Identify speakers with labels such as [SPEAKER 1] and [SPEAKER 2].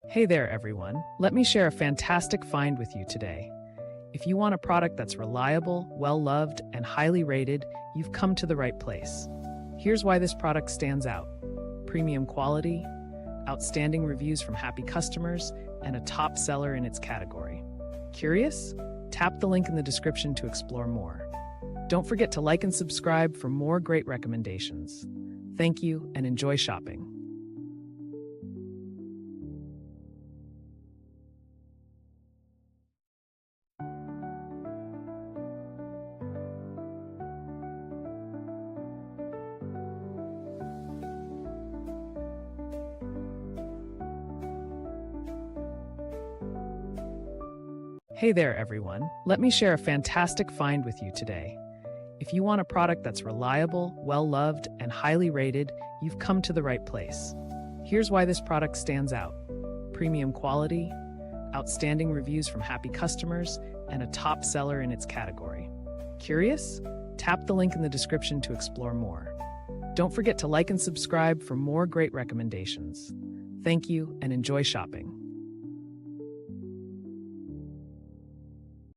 [SPEAKER 1] Hey there, everyone. Let me share a fantastic find with you today. If you want a product that's reliable, well-loved, and highly rated, you've come to the right place. Here's why this product stands out. Premium quality, outstanding reviews from happy customers, and a top seller in its category. Curious? Tap the link in the description to explore more. Don't forget to like and subscribe for more great recommendations. Thank you and enjoy shopping. Hey there, everyone. Let me share a fantastic find with you today. If you want a product that's reliable, well-loved, and highly rated, you've come to the right place. Here's why this product stands out. Premium quality, outstanding reviews from happy customers, and a top seller in its category. Curious? Tap the link in the description to explore more. Don't forget to like and subscribe for more great recommendations. Thank you and enjoy shopping.